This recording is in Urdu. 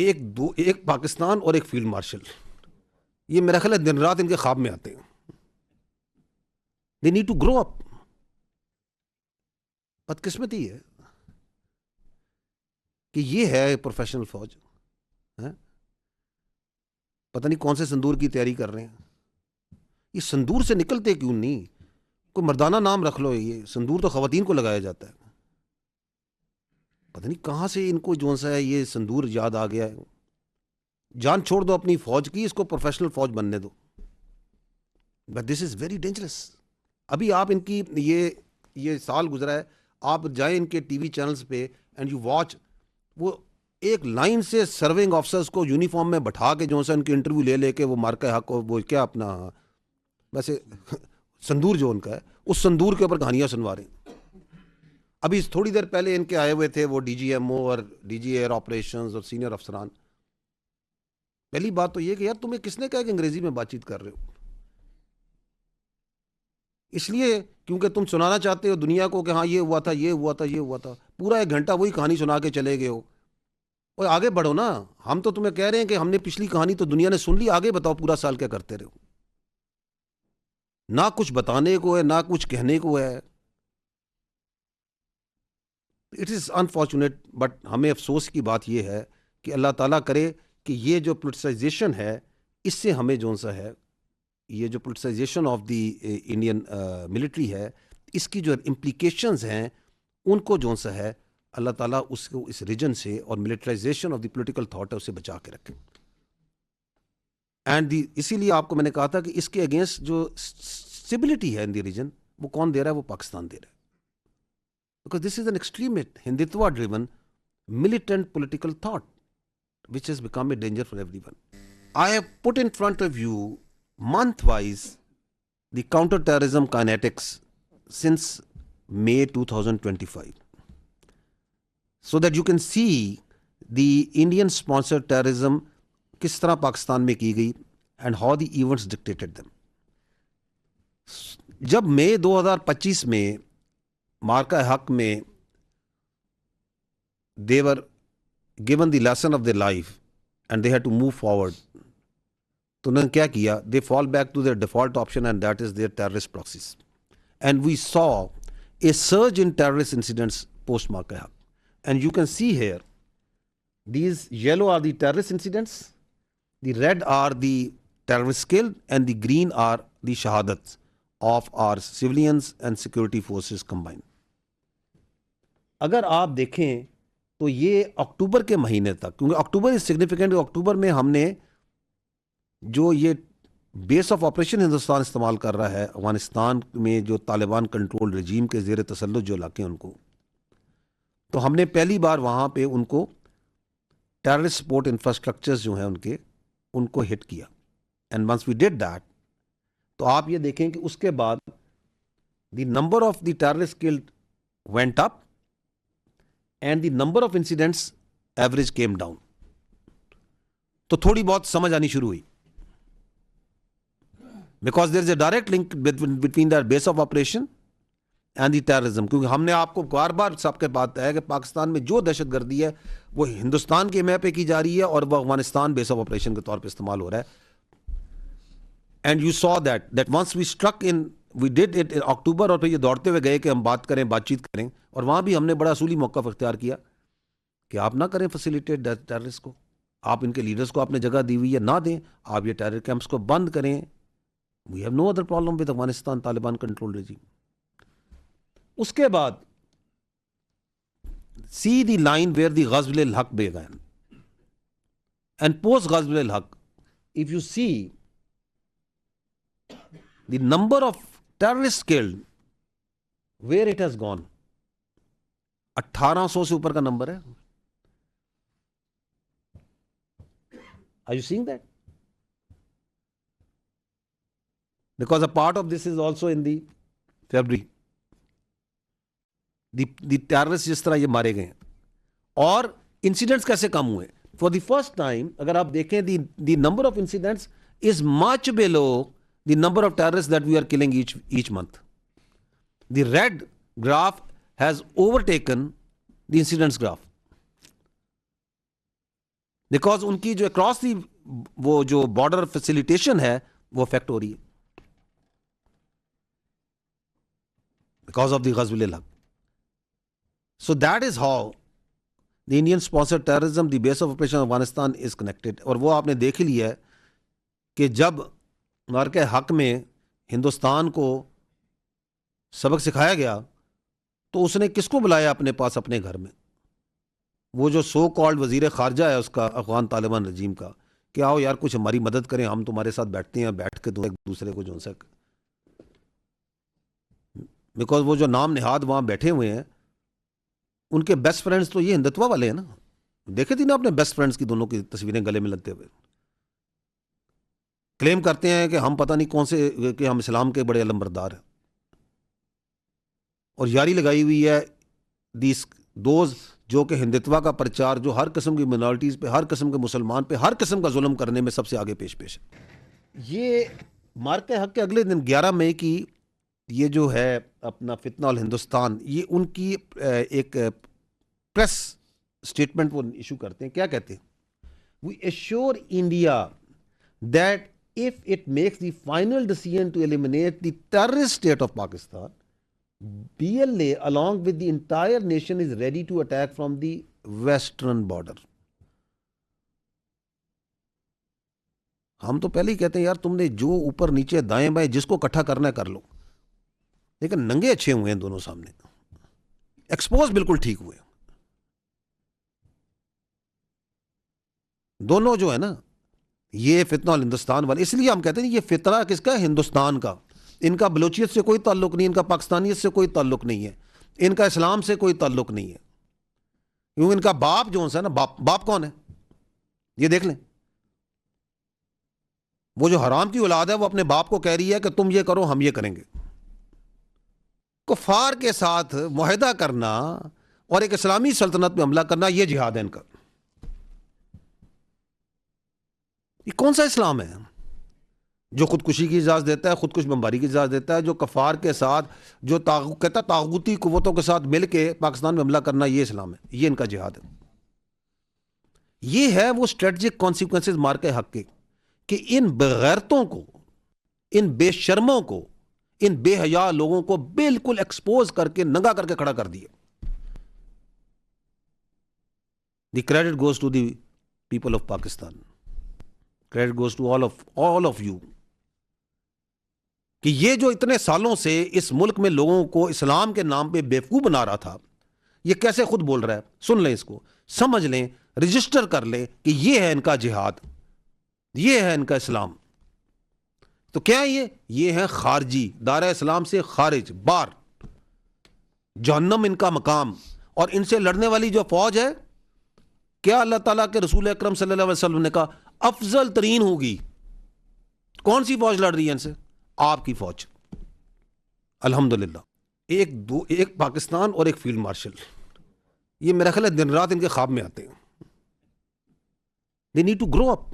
ایک پاکستان اور ایک فیلڈ مارشل، یہ میرا خیال ہے دن رات ان کے خواب میں آتے ہیں. دے نیڈ ٹو گرو اپ. بدقسمتی ہے کہ یہ ہے پروفیشنل فوج. پتہ نہیں کون سے صندور کی تیاری کر رہے ہیں. یہ صندور سے نکلتے کیوں نہیں؟ کوئی مردانہ نام رکھ لو. یہ صندور تو خواتین کو لگایا جاتا ہے. پتہ نہیں کہاں سے ان کو جو سا ہے یہ صندور یاد آ گیا ہے. جان چھوڑ دو اپنی فوج کی، اس کو پروفیشنل فوج بننے دو. But this is very dangerous. ابھی آپ ان کی یہ سال گزرا ہے، آپ جائیں ان کے ٹی وی چینلز پہ اینڈ یو واچ، وہ ایک لائن سے سرونگ آفسرز کو یونیفارم میں بٹھا کے جو سا ان کی انٹرویو لے کے وہ مارکا حق کو وہ کیا اپنا ویسے صندور جو ان کا ہے اس صندور کے اوپر کہانیاں سنوا رہے ہیں. ابھی تھوڑی دیر پہلے ان کے آئے ہوئے تھے وہ ڈی جی ایم او اور ڈی جی ایئر آپریشنز اور سینئر افسران. پہلی بات تو یہ کہ یار تمہیں کس نے کہا کہ انگریزی میں بات چیت کر رہے ہو؟ اس لیے کیونکہ تم سنانا چاہتے ہو دنیا کو کہ ہاں یہ ہوا تھا، یہ ہوا تھا، یہ ہوا تھا. پورا 1 گھنٹہ وہی کہانی سنا کے چلے گئے ہو. اور آگے بڑھو نا. ہم تو تمہیں کہہ رہے ہیں کہ ہم نے پچھلی کہانی تو دنیا نے سن لی، آگے بتاؤ پورا سال کیا کرتے رہو. نہ کچھ بتانے کو ہے، نہ کچھ کہنے کو ہے. It is unfortunate. بٹ ہمیں افسوس کی بات یہ ہے کہ اللہ تعالیٰ کرے کہ یہ جو پولیٹیسائزیشن ہے اس سے ہمیں جو سا ہے یہ جو politicisation of the Indian military ہے اس کی جو امپلیکیشنز ہیں ان کو جو سا ہے اللہ تعالیٰ اس کو اس ریجن سے اور militarisation of the political thought ہے اسے بچا کے رکھیں. اینڈ اسی لیے آپ کو میں نے کہا تھا کہ اس کے اگینسٹ جو اسٹیبلٹی ہے ان دی ریجن وہ کون دے رہا ہے؟ وہ پاکستان دے رہا ہے. Because this is an extremist, Hindutva-driven, militant political thought, which has become a danger for everyone. I have put in front of you, month-wise, the counter-terrorism kinetics since May 2025, so that you can see the Indian-sponsored terrorism kis tarah Pakistan mein ki gayi and how the events dictated them. جب مئی 2025 میں مارکا حق میں they were given the lesson of their life and they had to move forward, تو انہوں نے کیا کیا؟ they fall back to their default option and that is their terrorist proxies. And we saw a surge in terrorist incidents post Marka Haq. And you can see here, these yellow are the terrorist incidents, the red are the terrorists killed and the green are the shahadats of our civilians and security forces combined. اگر آپ دیکھیں تو یہ اکتوبر کے مہینے تک، کیونکہ اکتوبر از سگنیفیکنٹ، اکتوبر میں ہم نے جو یہ بیس آف آپریشن ہندوستان استعمال کر رہا ہے افغانستان میں جو طالبان کنٹرول رجیم کے زیر تسلط جو علاقے ان کو، تو ہم نے پہلی بار وہاں پہ ان کو ٹیررسٹ سپورٹ انفراسٹرکچرز جو ہیں ان کو ہٹ کیا. And once we did that, تو آپ یہ دیکھیں کہ اس کے بعد the number of the terrorists killed went up and the number of incidents average came down. تو تھوڑی بہت سمجھ آنی شروع ہوئی، because there is a direct link between the base of operation and the terrorism. کیونکہ ہم نے آپ کو بار بار سب کے بات ہے کہ پاکستان میں جو دہشت گردی ہے وہ ہندوستان کے میپ پہ کی جا رہی ہے اور وہ افغانستان بیس آف آپریشن کے طور پہ استعمال ہو رہا ہے. And you so that once we struck in we did it in October, اور پھر یہ دوڑتے ہوئے گئے کہ ہم بات کریں، بات چیت کریں، اور وہاں بھی ہم نے بڑا اصولی موقف اختیار کیا کہ آپ نہ کریں فیسیلیٹیٹ ٹیررسٹ کو. آپ ان کے لیڈرز کو آپ نے جگہ دی ہوئی ہے، نہ دیں. آپ یہ ٹیرر کیمپس کو بند کریں. We have no other problem with Afghanistan Taliban control regime. اس کے بعد سی دی line where the غزو ul Haq began and post غزو ul Haq, if you see the number of terrorists killed, where it has gone, 1800 سے اوپر کا نمبر ہے. Are you seeing that? Because a part of this is also in the February. The terrorists جس طرح یہ مارے گئے ہیں اور انسیڈنٹس کیسے کم ہوئے. For the first time اگر آپ دیکھیں the number of incidents is much below the number of terrorists that we are killing each month. The red graph has overtaken the incidents graph. Because ان کی جو اکراس دی وہ جو بارڈر فیسیلیٹیشن ہے وہ افیکٹ ہو رہی ہے because of the Ghazwil al-Haq. So that is how the Indian sponsored terrorism, the base of operation of Afghanistan is connected. اور وہ آپ نے دیکھ ہی لیا ہے کہ جب معرکہ حق میں ہندوستان کو سبق سکھایا گیا تو اس نے کس کو بلایا اپنے پاس اپنے گھر میں؟ وہ جو سو کالڈ وزیر خارجہ ہے اس کا افغان طالبان رجیم کا کہ آؤ یار کچھ ہماری مدد کریں، ہم تمہارے ساتھ بیٹھتے ہیں، بیٹھ کے ایک دوسرے کو جو سک، بیکاز وہ جو نام نہاد وہاں بیٹھے ہوئے ہیں ان کے بیسٹ فرینڈز تو یہ ہندتوا والے ہیں نا. دیکھے تھی نا اپنے بیسٹ فرینڈز کی دونوں کی تصویریں گلے میں لگتے ہوئے، کلیم کرتے ہیں کہ ہم پتہ نہیں کون سے کہ ہم اسلام کے بڑے علمبردار ہیں، اور یاری لگائی ہوئی ہے دوز جو کہ ہندتوا کا پرچار جو ہر قسم کی منارٹیز پہ، ہر قسم کے مسلمان پہ، ہر قسم کا ظلم کرنے میں سب سے آگے پیش ہے. یہ معرکہ حق کے اگلے دن 11 مئی کی یہ جو ہے اپنا فتنہ الہندوستان، یہ ان کی ایک پریس سٹیٹمنٹ وہ ایشو کرتے ہیں. کیا کہتے ہیں؟ We ensure India that if it makes the final decision to eliminate the terrorist state of Pakistan, BLA along with the entire nation is ready to attack from the western border. ہم تو پہلے ہی کہتے ہیں یار تم نے جو اوپر نیچے دائیں بائیں جس کو اکٹھا کرنا ہے کر لو، لیکن ننگے اچھے ہوئے ہیں دونوں سامنے، ایکسپوز بالکل ٹھیک ہوئے دونوں جو ہے نا. یہ فتنہ الہندوستان والے، اس لیے ہم کہتے ہیں یہ فتنہ کس کا ہے؟ ہندوستان کا. ان کا بلوچیت سے کوئی تعلق نہیں، ان کا پاکستانیت سے کوئی تعلق نہیں ہے، ان کا اسلام سے کوئی تعلق نہیں ہے، کیونکہ ان کا باپ جو ہے نا، باپ کون ہے یہ دیکھ لیں. وہ جو حرام کی اولاد ہے وہ اپنے باپ کو کہہ رہی ہے کہ تم یہ کرو ہم یہ کریں گے. کفار کے ساتھ معاہدہ کرنا اور ایک اسلامی سلطنت پہ حملہ کرنا، یہ جہاد ہے ان کا. یہ کون سا اسلام ہے جو خودکشی کی اجازت دیتا ہے، خودکش بمباری کی اجازت دیتا ہے، جو کفار کے ساتھ جو کہتا طاغوتی قوتوں کے ساتھ مل کے پاکستان میں حملہ کرنا، یہ اسلام ہے، یہ ان کا جہاد ہے. یہ ہے وہ اسٹریٹجک کانسیکوینسز معرکہ حق کے کہ ان بغیرتوں کو، ان بے شرموں کو، ان بے حیا لوگوں کو بالکل ایکسپوز کر کے ننگا کر کے کھڑا کر دیا. The credit goes to the people of Pakistan, credit goes to all of you کہ یہ جو اتنے سالوں سے اس ملک میں لوگوں کو اسلام کے نام پہ بیوقوف بنا رہا تھا، یہ کیسے خود بول رہا ہے. سن لیں اس کو، سمجھ لیں، رجسٹر کر لیں کہ یہ ہے ان کا جہاد، یہ ہے ان کا اسلام. تو کیا یہ ہے خارجی، دائرہ اسلام سے خارج، بار جہنم ان کا مقام. اور ان سے لڑنے والی جو فوج ہے، کیا اللہ تعالیٰ کے رسول اکرم صلی اللہ علیہ وسلم نے کہا افضل ترین ہوگی. کون سی فوج لڑ رہی ہے ان سے؟ آپ کی فوج. الحمدللہ ایک پاکستان اور ایک فیلڈ مارشل، یہ میرا خیال ہے دن رات ان کے خواب میں آتے ہیں. They need to grow up.